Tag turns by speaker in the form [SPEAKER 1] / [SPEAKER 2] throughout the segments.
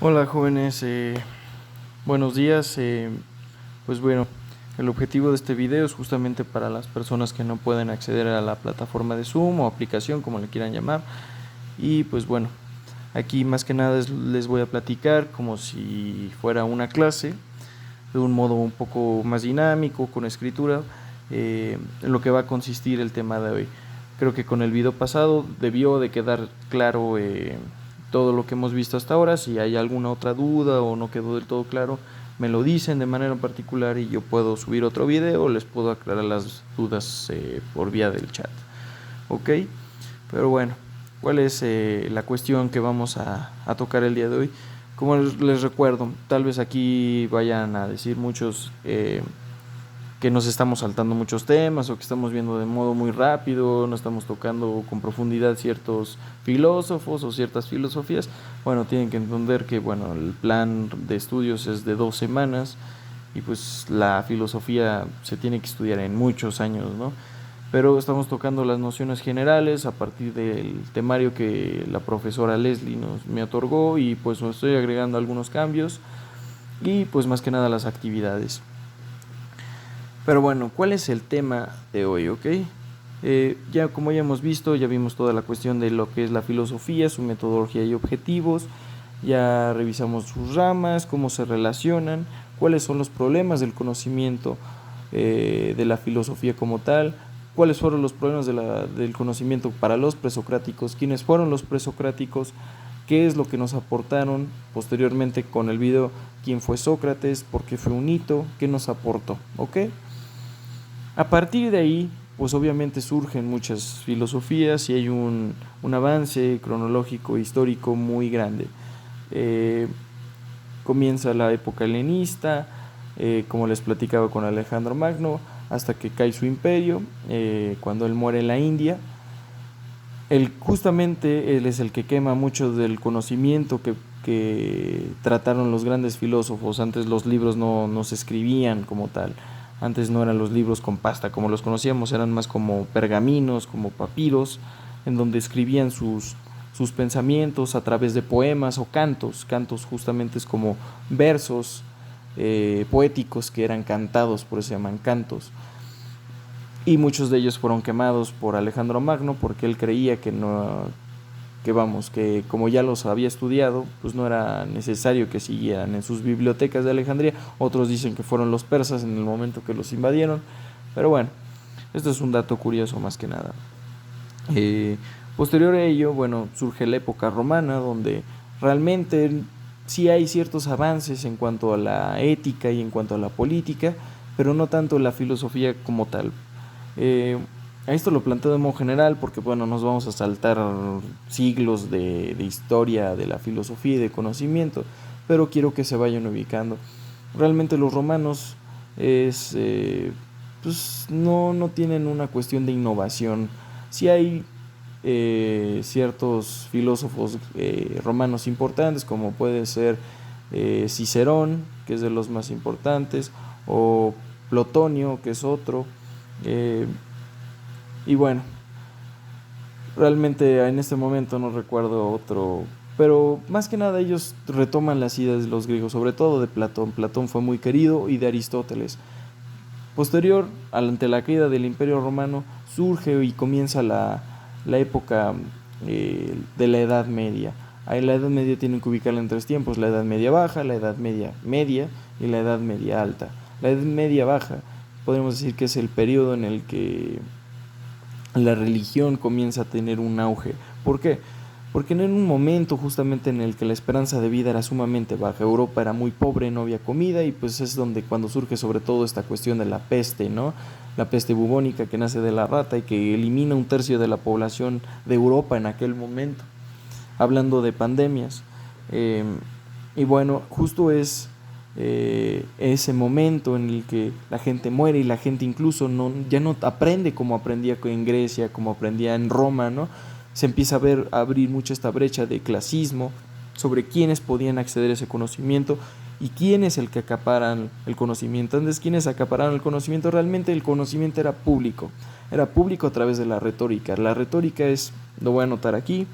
[SPEAKER 1] Hola jóvenes, buenos días. Pues bueno, el objetivo de este video es justamente para las personas que no pueden acceder a la plataforma de Zoom o aplicación, como le quieran llamar. Y pues bueno, aquí más que nada les voy a platicar como si fuera una clase, de un modo un poco más dinámico, con escritura, en lo que va a consistir el tema de hoy. Creo que con el video pasado debió de quedar claro todo lo que hemos visto hasta ahora. Si hay alguna otra duda o no quedó del todo claro, me lo dicen de manera particular y yo puedo subir otro video o les puedo aclarar las dudas por vía del chat. Ok, pero bueno, ¿cuál es la cuestión que vamos a tocar el día de hoy? Como les recuerdo, tal vez aquí vayan a decir muchos que nos estamos saltando muchos temas o que estamos viendo de modo muy rápido, no estamos tocando con profundidad ciertos filósofos o ciertas filosofías. Bueno, tienen que entender que bueno, el plan de estudios es de 2 semanas y pues la filosofía se tiene que estudiar en muchos años, ¿no? Pero estamos tocando las nociones generales a partir del temario que la profesora Leslie me otorgó y pues estoy agregando algunos cambios y pues más que nada las actividades. Pero bueno, ¿cuál es el tema de hoy, ok? Ya como ya hemos visto, ya vimos toda la cuestión de lo que es la filosofía, su metodología y objetivos, ya revisamos sus ramas, cómo se relacionan, cuáles son los problemas del conocimiento de la filosofía como tal, cuáles fueron los problemas del conocimiento para los presocráticos, quiénes fueron los presocráticos, qué es lo que nos aportaron posteriormente con el video, quién fue Sócrates, por qué fue un hito, qué nos aportó, ¿ok? A partir de ahí, pues obviamente surgen muchas filosofías y hay un avance cronológico histórico muy grande. Comienza la época helenista, como les platicaba con Alejandro Magno, hasta que cae su imperio, cuando él muere en la India. Justamente él es el que quema mucho del conocimiento que trataron los grandes filósofos. Antes los libros no se escribían como tal. Antes no eran los libros con pasta como los conocíamos, eran más como pergaminos, como papiros, en donde escribían sus pensamientos a través de poemas o cantos. Cantos justamente es como versos poéticos que eran cantados, por eso se llaman cantos. Y muchos de ellos fueron quemados por Alejandro Magno porque él creía que no, que como ya los había estudiado, pues no era necesario que siguieran en sus bibliotecas de Alejandría. Otros dicen que fueron los persas en el momento que los invadieron, pero bueno, esto es un dato curioso más que nada. Posterior a ello, bueno, surge la época romana, donde realmente sí hay ciertos avances en cuanto a la ética y en cuanto a la política, pero no tanto la filosofía como tal. A esto lo planteo de modo general porque bueno, nos vamos a saltar siglos de historia de la filosofía y de conocimiento, pero quiero que se vayan ubicando. Realmente los romanos pues no tienen una cuestión de innovación. Sí hay ciertos filósofos romanos importantes, como puede ser Cicerón, que es de los más importantes, o Plotonio, que es otro. Eh, y bueno, realmente en este momento no recuerdo otro, pero más que nada ellos retoman las ideas de los griegos, sobre todo de Platón. Platón fue muy querido y de Aristóteles. Posterior, ante la caída del Imperio Romano, surge y comienza la época de la Edad Media. Ahí la Edad Media tienen que ubicarla en 3 tiempos: la Edad Media Baja, la Edad Media Media y la Edad Media Alta. La Edad Media Baja podemos decir que es el periodo en el que la religión comienza a tener un auge. ¿Por qué? Porque en un momento justamente en el que la esperanza de vida era sumamente baja, Europa era muy pobre, no había comida, y pues es donde cuando surge sobre todo esta cuestión de la peste, ¿no? La peste bubónica, que nace de la rata y que elimina 1/3 de la población de Europa en aquel momento, hablando de pandemias. Y bueno, justo es ese momento en el que la gente muere y la gente incluso ya no aprende como aprendía en Grecia, como aprendía en Roma, ¿no? Se empieza a abrir mucho esta brecha de clasismo sobre quiénes podían acceder a ese conocimiento y quién es el que acaparan el conocimiento. Antes, ¿quiénes acapararon el conocimiento? Realmente el conocimiento era público a través de la retórica. La retórica lo voy a anotar aquí,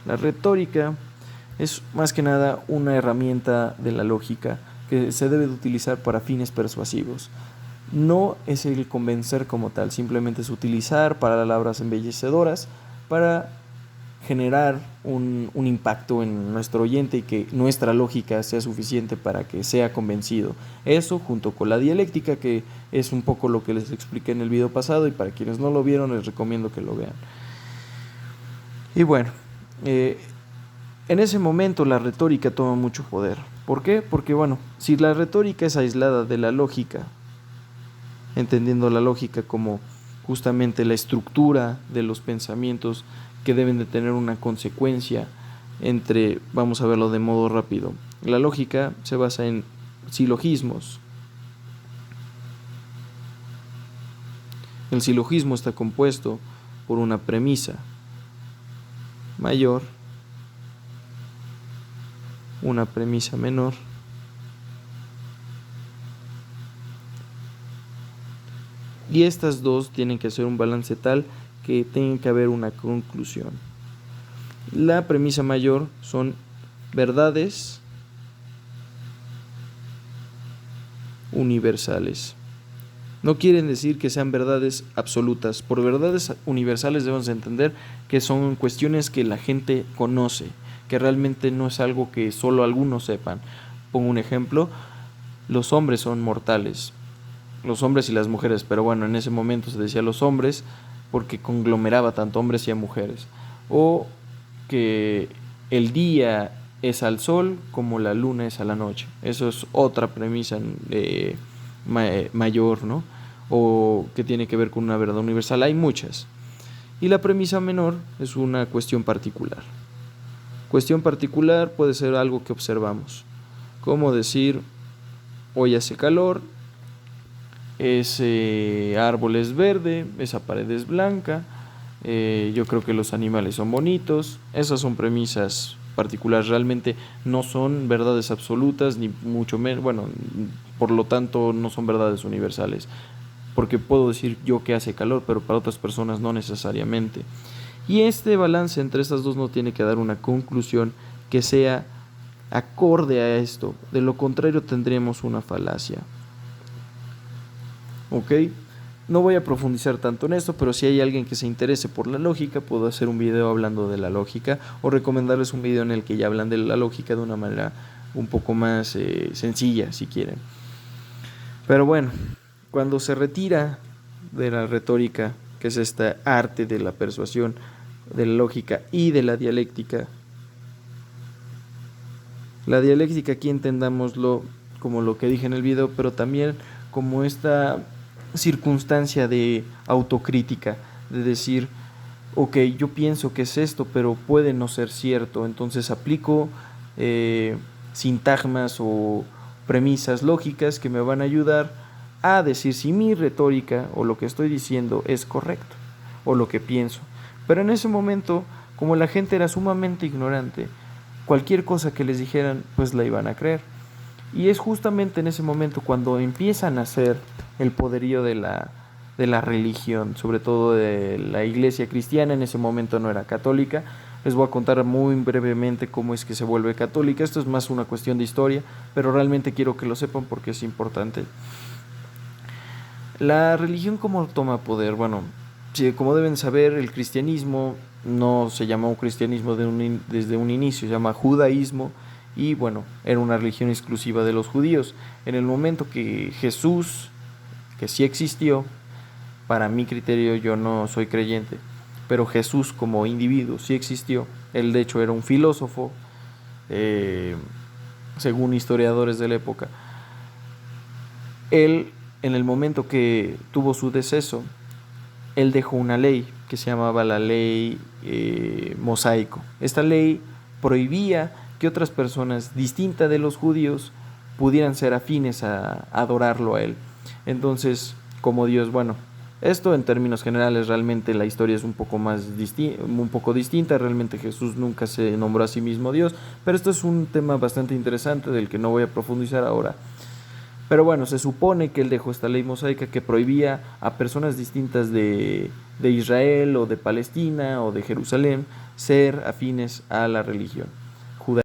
[SPEAKER 1] La retórica es más que nada una herramienta de la lógica que se debe de utilizar para fines persuasivos. No es el convencer como tal, simplemente es utilizar palabras embellecedoras para generar un impacto en nuestro oyente y que nuestra lógica sea suficiente para que sea convencido. Eso junto con la dialéctica, que es un poco lo que les expliqué en el video pasado, y para quienes no lo vieron les recomiendo que lo vean. Y bueno, en ese momento la retórica toma mucho poder. ¿Por qué? Porque bueno, si la retórica es aislada de la lógica, entendiendo la lógica como justamente la estructura de los pensamientos que deben de tener una consecuencia entre, vamos a verlo de modo rápido, la lógica se basa en silogismos. El silogismo está compuesto por una premisa mayor, una premisa menor y estas dos tienen que hacer un balance tal que tenga que haber una conclusión. La premisa mayor son verdades universales. No quieren decir que sean verdades absolutas. Por verdades universales debemos entender que son cuestiones que la gente conoce, que realmente no es algo que solo algunos sepan. Pongo un ejemplo: los hombres son mortales, los hombres y las mujeres, pero bueno, en ese momento se decía los hombres porque conglomeraba tanto hombres y a mujeres. O que el día es al sol como la luna es a la noche. Eso es otra premisa mayor, ¿no? O que tiene que ver con una verdad universal. Hay muchas. Y la premisa menor es una cuestión particular. Cuestión particular puede ser algo que observamos, como decir: hoy hace calor, ese árbol es verde, esa pared es blanca, yo creo que los animales son bonitos. Esas son premisas particulares, realmente no son verdades absolutas, ni mucho menos, bueno, por lo tanto no son verdades universales, porque puedo decir yo que hace calor, pero para otras personas no necesariamente. Y este balance entre estas dos no tiene que dar una conclusión que sea acorde a esto, de lo contrario tendríamos una falacia. ¿Ok? No voy a profundizar tanto en esto, pero si hay alguien que se interese por la lógica, puedo hacer un video hablando de la lógica o recomendarles un video en el que ya hablan de la lógica de una manera un poco más sencilla, si quieren. Pero bueno, cuando se retira de la retórica, que es esta arte de la persuasión, de la lógica y de la dialéctica aquí entendámoslo como lo que dije en el video, pero también como esta circunstancia de autocrítica, de decir: ok, yo pienso que es esto, pero puede no ser cierto, entonces aplico sintagmas o premisas lógicas que me van a ayudar a decir si mi retórica o lo que estoy diciendo es correcto o lo que pienso. Pero en ese momento, como la gente era sumamente ignorante, cualquier cosa que les dijeran pues la iban a creer. Y es justamente en ese momento cuando empiezan a hacer el poderío de la religión, sobre todo de la iglesia cristiana. En ese momento no era católica. Les voy a contar muy brevemente cómo es que se vuelve católica. Esto es más una cuestión de historia, pero realmente quiero que lo sepan porque es importante. La religión, ¿cómo toma poder? Bueno, como deben saber, el cristianismo no se llamó cristianismo desde un inicio, se llama judaísmo. Y bueno, era una religión exclusiva de los judíos. En el momento que Jesús, que sí existió, para mi criterio, yo no soy creyente, pero Jesús como individuo sí existió. Él de hecho era un filósofo, según historiadores de la época. Él, en el momento que tuvo su deceso, él dejó una ley que se llamaba la ley mosaico. Esta ley prohibía que otras personas distintas de los judíos pudieran ser afines a adorarlo a él. Entonces, como Dios, bueno, esto en términos generales realmente la historia es un poco distinta. Realmente Jesús nunca se nombró a sí mismo Dios, pero esto es un tema bastante interesante del que no voy a profundizar ahora. Pero bueno, se supone que él dejó esta ley mosaica que prohibía a personas distintas de Israel o de Palestina o de Jerusalén ser afines a la religión.